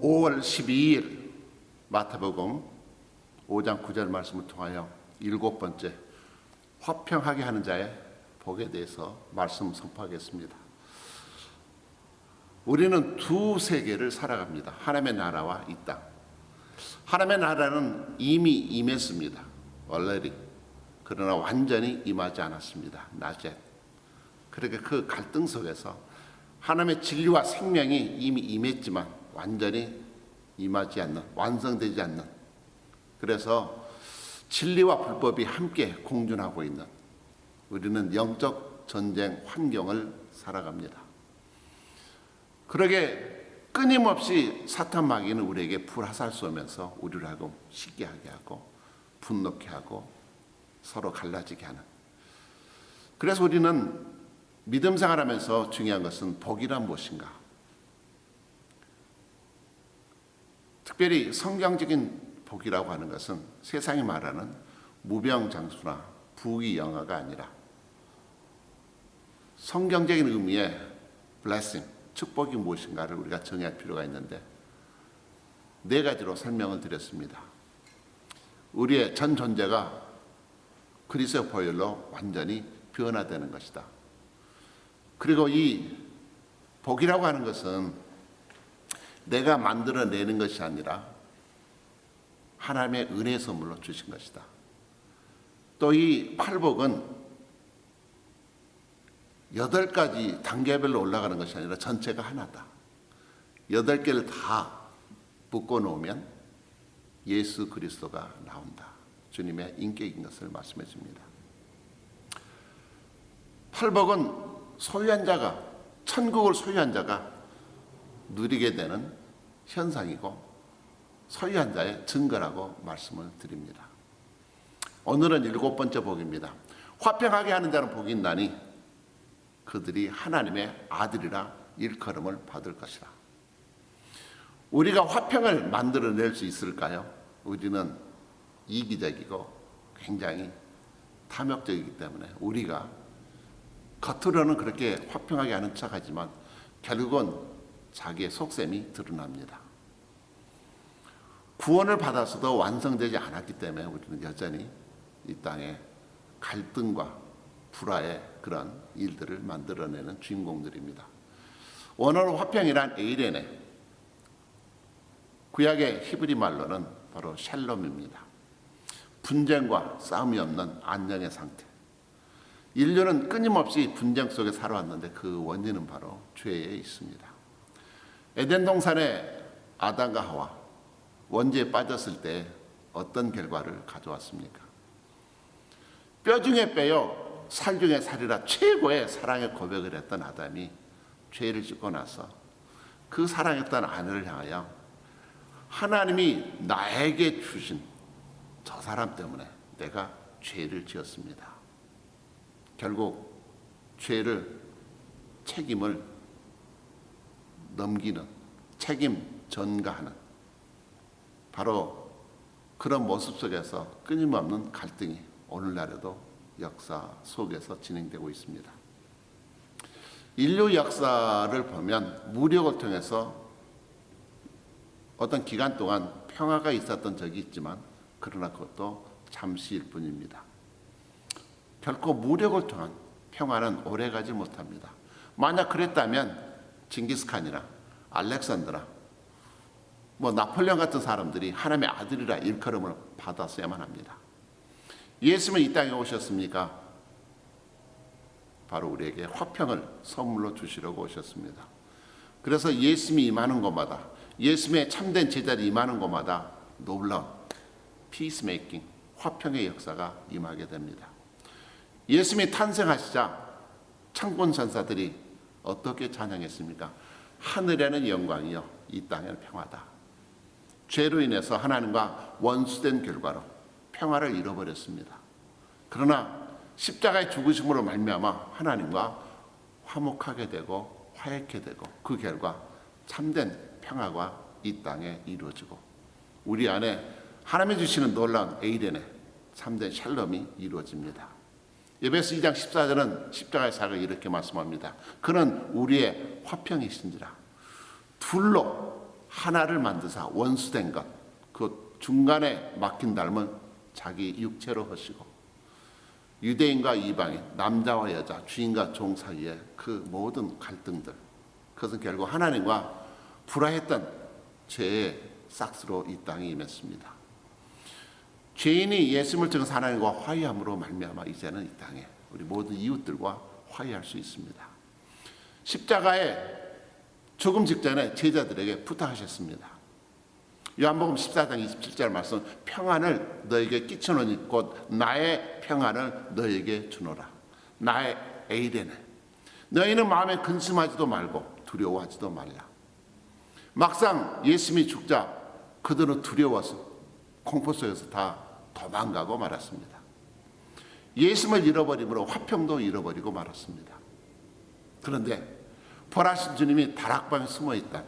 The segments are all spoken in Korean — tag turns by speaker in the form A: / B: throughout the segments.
A: 5월 12일 마태복음 5장 9절 말씀을 통하여 7번째 화평하게 하는 자의 복에 대해서 말씀 선포하겠습니다. 우리는 두 세계를 살아갑니다. 하나님의 나라와 이 땅. 하나님의 나라는 이미 임했습니다. already. 그러나 완전히 임하지 않았습니다. not yet. 그러니까 그 갈등 속에서 하나님의 진리와 생명이 이미 임했지만 완전히 임하지 않는, 완성되지 않는, 그래서 진리와 불법이 함께 공존하고 있는 우리는 영적 전쟁 환경을 살아갑니다. 그러게 끊임없이 사탄 마귀는 우리에게 불화살 쏘면서 우리를 하고 시기하게 하고 분노케 하고 서로 갈라지게 하는. 그래서 우리는 믿음 생활하면서 중요한 것은 복이란 무엇인가? 특별히 성경적인 복이라고 하는 것은 세상이 말하는 무병장수나 부귀영화가 아니라 성경적인 의미의 blessing, 축복이 무엇인가를 우리가 정의할 필요가 있는데 네 가지로 설명을 드렸습니다. 우리의 전 존재가 그리스도의 보혈로 완전히 변화되는 것이다. 그리고 이 복이라고 하는 것은 내가 만들어내는 것이 아니라 하나님의 은혜의 선물로 주신 것이다. 또 이 팔복은 8가지 단계별로 올라가는 것이 아니라 전체가 하나다. 8개를 다 묶어 놓으면 예수 그리스도가 나온다. 주님의 인격인 것을 말씀해 줍니다. 팔복은 소유한 자가, 천국을 소유한 자가 누리게 되는 현상이고 소유한 자의 증거라고 말씀을 드립니다. 오늘은 7번째 복입니다. 화평하게 하는 자는 복이 있나니 그들이 하나님의 아들이라 일컬음을 받을 것이라. 우리가 화평을 만들어낼 수 있을까요? 우리는 이기적이고 굉장히 탐욕적이기 때문에 우리가 겉으로는 그렇게 화평하게 하는 척하지만 결국은 자기의 속셈이 드러납니다. 구원을 받아서도 완성되지 않았기 때문에 우리는 여전히 이 땅에 갈등과 불화의 그런 일들을 만들어내는 주인공들입니다. 원어로 화평이란 에이레네, 구약의 히브리 말로는 바로 샬롬입니다. 분쟁과 싸움이 없는 안정의 상태. 인류는 끊임없이 분쟁 속에 살아왔는데 그 원인은 바로 죄에 있습니다. 에덴 동산에 아담과 하와 원죄에 빠졌을 때 어떤 결과를 가져왔습니까? 뼈 중에 뼈요, 살 중에 살이라 최고의 사랑의 고백을 했던 아담이 죄를 짓고 나서 그 사랑했던 아내를 향하여 하나님이 나에게 주신 저 사람 때문에 내가 죄를 지었습니다. 결국 죄를, 책임을 넘기는, 책임 전가하는 바로 그런 모습 속에서 끊임없는 갈등이 오늘날에도 역사 속에서 진행되고 있습니다. 인류 역사를 보면 무력을 통해서 어떤 기간 동안 평화가 있었던 적이 있지만 그러나 그것도 잠시일 뿐입니다. 결코 무력을 통한 평화는 오래가지 못합니다. 만약 그랬다면 징기스칸이나 알렉산드라, 나폴레옹 같은 사람들이 하나님의 아들이라 일컬음을 받았어야만 합니다. 예수님은 이 땅에 오셨습니까? 바로 우리에게 화평을 선물로 주시려고 오셨습니다. 그래서 예수님이 임하는 곳마다, 예수님의 참된 제자들이 임하는 곳마다 놀라운 피스메이킹, 화평의 역사가 임하게 됩니다. 예수님이 탄생하시자 창군 천사들이 어떻게 찬양했습니까? 하늘에는 영광이요, 이 땅에는 평화다. 죄로 인해서 하나님과 원수된 결과로 평화를 잃어버렸습니다. 그러나 십자가의 죽으심으로 말미암아 하나님과 화목하게 되고 화해케 되고 그 결과 참된 평화가 이 땅에 이루어지고 우리 안에 하나님이 주시는 놀라운 에이레네, 참된 샬롬이 이루어집니다. 에베소 2장 14절은 십자가의 사역을 이렇게 말씀합니다. 그는 우리의 화평이신지라. 둘로 하나를 만드사 원수된 것, 그 중간에 막힌 닮은 자기 육체로 하시고, 유대인과 이방인, 남자와 여자, 주인과 종 사이의 그 모든 갈등들, 그것은 결국 하나님과 불화했던 죄의 싹스로 이 땅에 임했습니다. 죄인이 예수님을 통해서 하나님과 화해함으로 말미암아 이제는 이 땅에 우리 모든 이웃들과 화해할 수 있습니다. 십자가에 죽음 직전에 제자들에게 부탁하셨습니다. 요한복음 14장 27절 말씀, 평안을 너에게 끼쳐놓으니 곧 나의 평안을 너에게 주노라. 나의 에이레네. 너희는 마음에 근심하지도 말고 두려워하지도 말라. 막상 예수님이 죽자 그들은 두려워서 공포 속에서 다 도망가고 말았습니다. 예수님을 잃어버림으로 화평도 잃어버리고 말았습니다. 그런데 부활하신 주님이 다락방에 숨어있던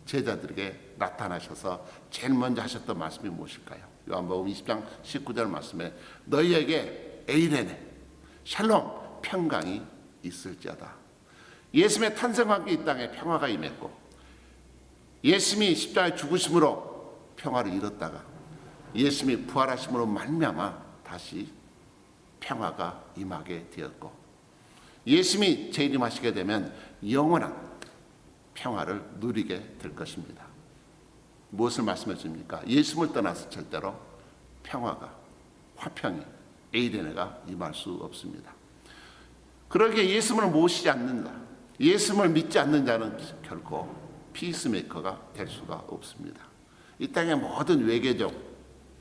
A: 제자들에게 나타나셔서 제일 먼저 하셨던 말씀이 무엇일까요? 요한복음 20장 19절 말씀에 너희에게 에이레네 샬롬 평강이 있을지어다. 예수님의 탄생과 함께 이 땅에 평화가 임했고, 예수님이 십자가에 죽으심으로 평화를 잃었다가 예수님이 부활하심으로 말미암아 다시 평화가 임하게 되었고, 예수님이 재림하시게 되면 영원한 평화를 누리게 될 것입니다. 무엇을 말씀해 줍니까? 예수님을 떠나서 절대로 평화가, 화평이, 에이레네가 임할 수 없습니다. 그러기에 예수님을 모시지 않는다, 예수님을 믿지 않는 자는 결코 피스메이커가 될 수가 없습니다. 이 땅의 모든 외교적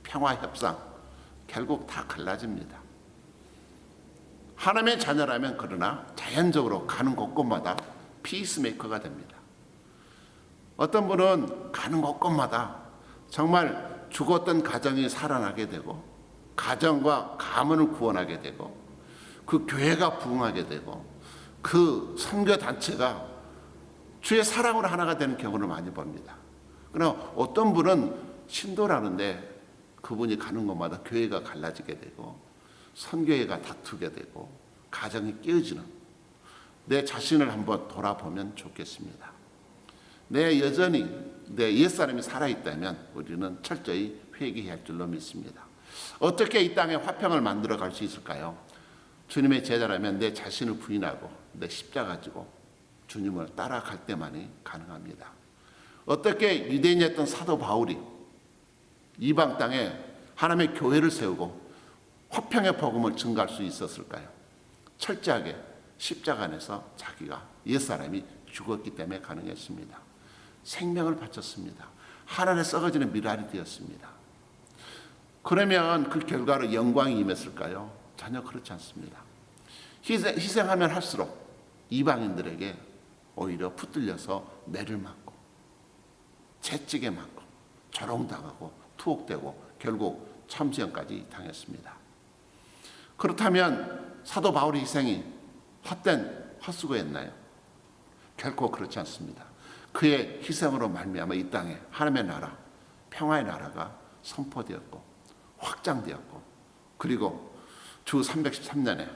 A: 평화 협상 결국 다 갈라집니다. 하나님의 자녀라면 그러나 자연적으로 가는 곳곳마다 피스메이커가 됩니다. 어떤 분은 가는 곳곳마다 정말 죽었던 가정이 살아나게 되고, 가정과 가문을 구원하게 되고, 그 교회가 부흥하게 되고, 그 선교단체가 주의 사랑으로 하나가 되는 경우를 많이 봅니다. 그러나 어떤 분은 신도라는데 그분이 가는 곳마다 교회가 갈라지게 되고, 선교회가 다투게 되고, 가정이 깨어지는, 내 자신을 한번 돌아보면 좋겠습니다. 여전히 내 옛사람이 살아있다면 우리는 철저히 회개할 줄로 믿습니다. 어떻게 이 땅에 화평을 만들어 갈 수 있을까요? 주님의 제자라면 내 자신을 부인하고 내 십자가 가지고 주님을 따라갈 때만이 가능합니다. 어떻게 유대인이었던 사도 바울이 이방 땅에 하나님의 교회를 세우고 화평의 복음을 증거할 수 있었을까요? 철저하게 십자가 안에서 자기가 옛사람이 죽었기 때문에 가능했습니다. 생명을 바쳤습니다. 하늘에 썩어지는 미랄이 되었습니다. 그러면 그 결과로 영광이 임했을까요? 전혀 그렇지 않습니다. 희생하면 할수록 이방인들에게 오히려 붙들려서 매를 맞고 채찍에 맞고 조롱당하고 투옥되고 결국 참수형까지 당했습니다. 그렇다면 사도 바울의 희생이 헛된 헛수고였나요? 결코 그렇지 않습니다. 그의 희생으로 말미암아 이 땅에 하나님의 나라, 평화의 나라가 선포되었고 확장되었고, 그리고 주 313년에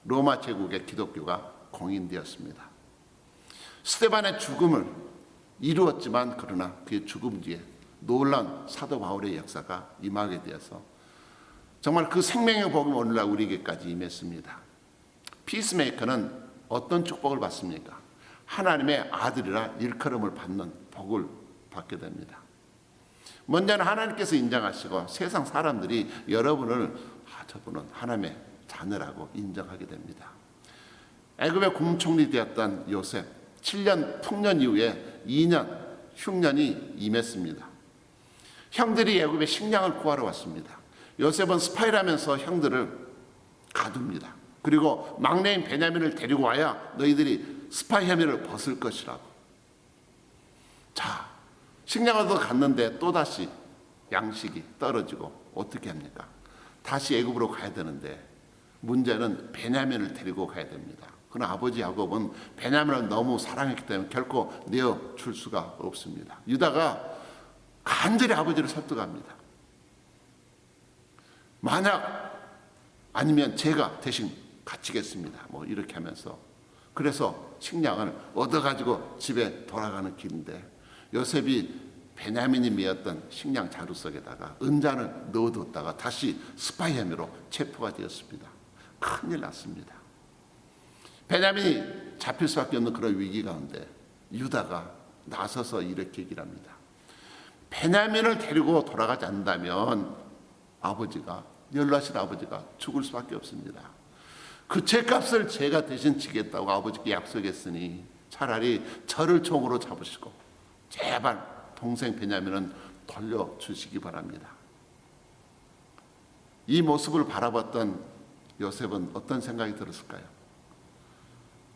A: 로마 제국의 기독교가 공인되었습니다. 스데반의 죽음을 이루었지만 그러나 그의 죽음 뒤에 놀라운 사도 바울의 역사가 임하게 되어서 정말 그 생명의 복음이 오늘날 우리에게까지 임했습니다. 피스메이커는 어떤 축복을 받습니까? 하나님의 아들이라 일컬음을 받는 복을 받게 됩니다. 먼저는 하나님께서 인정하시고 세상 사람들이 여러분을 저분은 하나님의 자녀라고 인정하게 됩니다. 애굽의 국무총리 되었던 요셉, 7년 풍년 이후에 2년 흉년이 임했습니다. 형들이 애굽의 식량을 구하러 왔습니다. 요셉은 스파이라면서 형들을 가둡니다. 그리고 막내인 베냐민을 데리고 와야 너희들이 스파이 혐의를 벗을 것이라고. 자, 식량을 얻어 갔는데 또다시 양식이 떨어지고 어떻게 합니까? 다시 애굽으로 가야 되는데 문제는 베냐민을 데리고 가야 됩니다. 그러나 아버지 야곱은 베냐민을 너무 사랑했기 때문에 결코 내어줄 수가 없습니다. 유다가 간절히 아버지를 설득합니다. 만약 아니면 제가 대신 갇히겠습니다. 뭐 이렇게 하면서, 그래서 식량을 얻어가지고 집에 돌아가는 길인데 요셉이 베냐민이 메었던 식량 자루 속에다가 은잔을 넣어뒀다가 다시 스파이 혐의로 체포가 되었습니다. 큰일 났습니다. 베냐민이 잡힐 수밖에 없는 그런 위기 가운데 유다가 나서서 이렇게 얘기를 합니다. 베냐민을 데리고 돌아가지 않는다면 아버지가, 연로하신 아버지가 죽을 수밖에 없습니다. 그 죄값을 제가 대신 지겠다고 아버지께 약속했으니 차라리 저를 총으로 잡으시고 제발 동생 베냐민은 돌려주시기 바랍니다. 이 모습을 바라봤던 요셉은 어떤 생각이 들었을까요?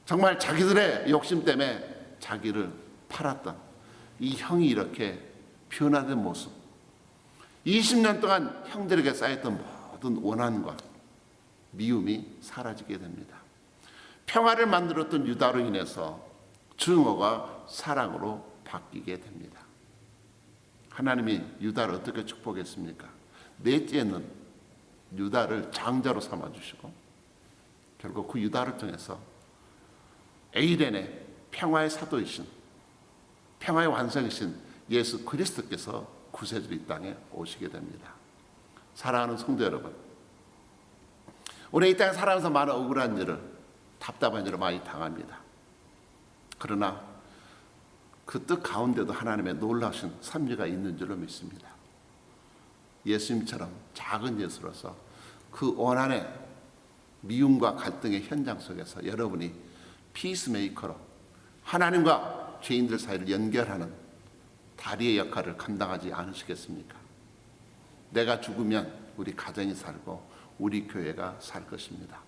A: 정말 자기들의 욕심 때문에 자기를 팔았던 이 형이 이렇게 변화된 모습, 20년 동안 형들에게 쌓였던 모든 원한과 미움이 사라지게 됩니다. 평화를 만들었던 유다로 인해서 증오가 사랑으로 바뀌게 됩니다. 하나님이 유다를 어떻게 축복했습니까? 넷째는 유다를 장자로 삼아주시고 결국 그 유다를 통해서 에이렌의 평화의 사도이신, 평화의 완성이신 예수 그리스도께서 구세주로 이 땅에 오시게 됩니다. 사랑하는 성도 여러분, 우리 이 땅에 살아가면서 많은 억울한 일을, 답답한 일을 많이 당합니다. 그러나 그 뜻 가운데도 하나님의 놀라우신 섭리가 있는 줄로 믿습니다. 예수님처럼 작은 예수로서 그 원한의 미움과 갈등의 현장 속에서 여러분이 피스메이커로 하나님과 죄인들 사이를 연결하는 다리의 역할을 감당하지 않으시겠습니까? 내가 죽으면 우리 가정이 살고 우리 교회가 살 것입니다.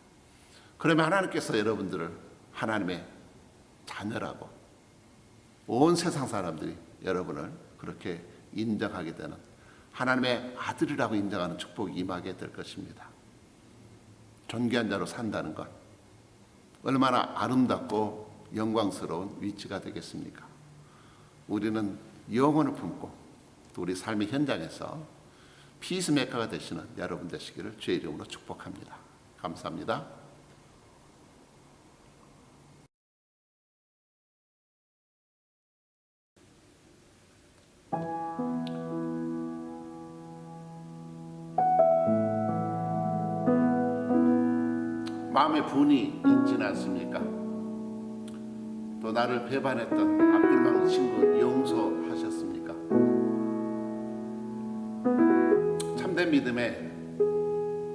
A: 그러면 하나님께서 여러분들을 하나님의 자녀라고, 온 세상 사람들이 여러분을 그렇게 인정하게 되는, 하나님의 아들이라고 인정하는 축복이 임하게 될 것입니다. 존귀한 자로 산다는 것, 얼마나 아름답고 영광스러운 위치가 되겠습니까? 우리는 영혼을 품고 또 우리 삶의 현장에서 피스메이커가 되시는 여러분 되시기를 주의 이름으로 축복합니다. 감사합니다. 마음의 분이 있지는 않습니까? 또 나를 배반했던 앞길망 친구 용서하셨습니까? 참된 믿음의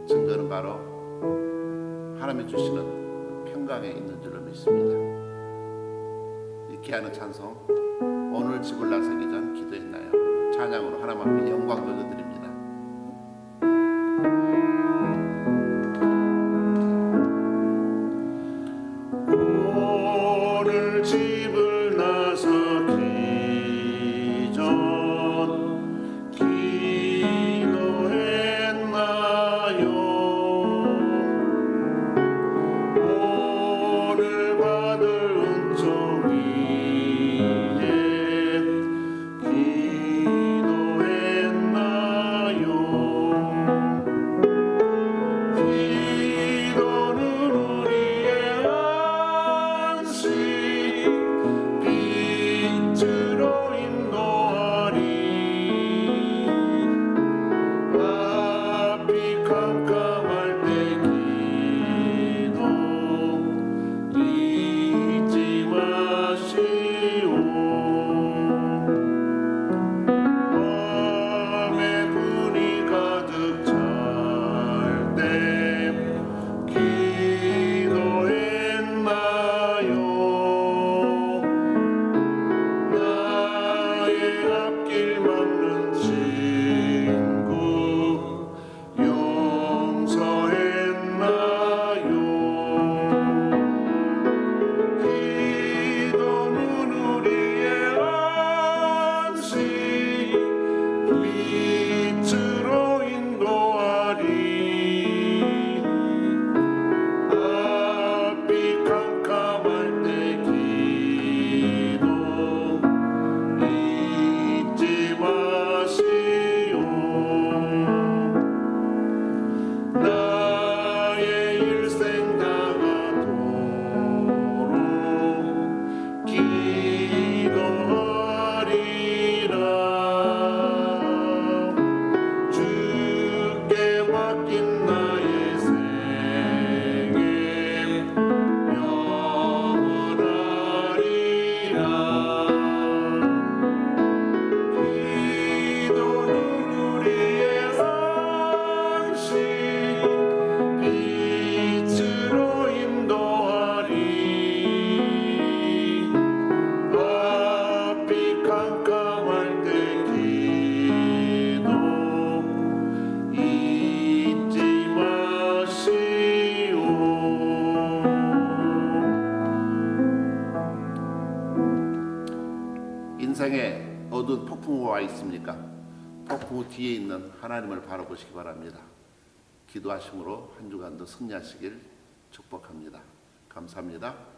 A: 증거는 바로 하나님이 주시는 평강에 있는 줄로 믿습니다. 이 귀한 찬송, 오늘 집을 나서기 전 기도했나요? 찬양으로 하나님 앞에 영광 돌려드립니다.
B: 기도했나요?
A: 인생에 어두운 폭풍우가 와 있습니까? 폭풍우 뒤에 있는 하나님을 바라보시기 바랍니다. 기도하심으로 한 주간도 승리하시길 축복합니다. 감사합니다.